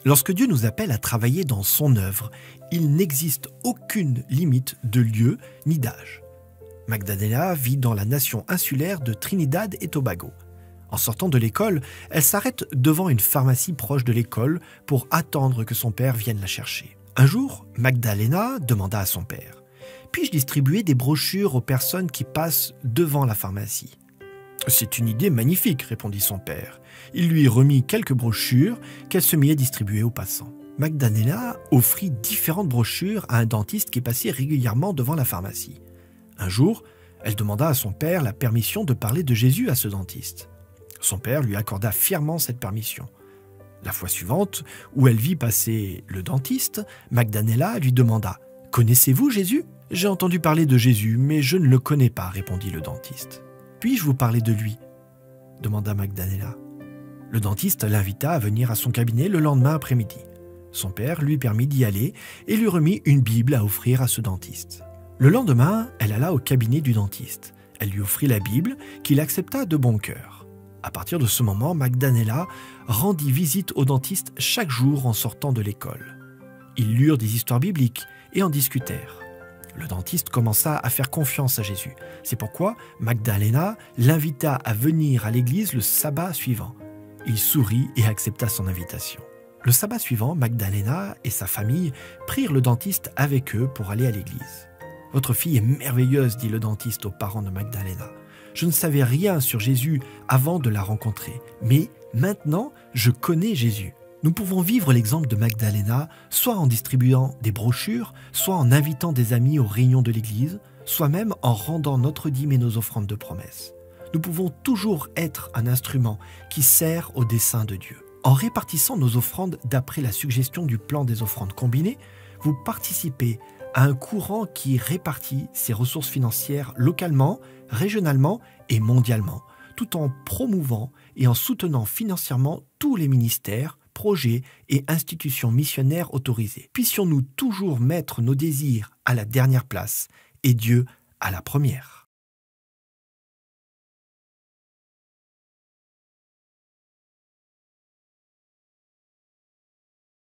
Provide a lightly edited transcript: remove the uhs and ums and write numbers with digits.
Lorsque Dieu nous appelle à travailler dans son œuvre, il n'existe aucune limite de lieu ni d'âge. Magdalena vit dans la nation insulaire de Trinidad et Tobago. En sortant de l'école, elle s'arrête devant une pharmacie proche de l'école pour attendre que son père vienne la chercher. Un jour, Magdalena demanda à son père « Puis-je distribuer des brochures aux personnes qui passent devant la pharmacie ?» « C'est une idée magnifique, répondit son père. Il lui remit quelques brochures qu'elle se mit à distribuer aux passants. Magdalena offrit différentes brochures à un dentiste qui passait régulièrement devant la pharmacie. Un jour, elle demanda à son père la permission de parler de Jésus à ce dentiste. Son père lui accorda fièrement cette permission. La fois suivante, où elle vit passer le dentiste, Magdalena lui demanda « Connaissez-vous Jésus ?»« J'ai entendu parler de Jésus, mais je ne le connais pas, répondit le dentiste. » « Puis-je vous parler de lui ?» demanda Magdalena. Le dentiste l'invita à venir à son cabinet le lendemain après-midi. Son père lui permit d'y aller et lui remit une Bible à offrir à ce dentiste. Le lendemain, elle alla au cabinet du dentiste. Elle lui offrit la Bible qu'il accepta de bon cœur. À partir de ce moment, Magdalena rendit visite au dentiste chaque jour en sortant de l'école. Ils lurent des histoires bibliques et en discutèrent. Le dentiste commença à faire confiance à Jésus. C'est pourquoi Magdalena l'invita à venir à l'église le sabbat suivant. Il sourit et accepta son invitation. Le sabbat suivant, Magdalena et sa famille prirent le dentiste avec eux pour aller à l'église. « Votre fille est merveilleuse, dit le dentiste aux parents de Magdalena. Je ne savais rien sur Jésus avant de la rencontrer, mais maintenant je connais Jésus. » Nous pouvons vivre l'exemple de Magdalena, soit en distribuant des brochures, soit en invitant des amis aux réunions de l'église, soit même en rendant notre dîme et nos offrandes de promesses. Nous pouvons toujours être un instrument qui sert au dessein de Dieu. En répartissant nos offrandes d'après la suggestion du plan des offrandes combinées, vous participez à un courant qui répartit ses ressources financières localement, régionalement et mondialement, tout en promouvant et en soutenant financièrement tous les ministères, projets et institutions missionnaires autorisées. Puissions-nous toujours mettre nos désirs à la dernière place et Dieu à la première.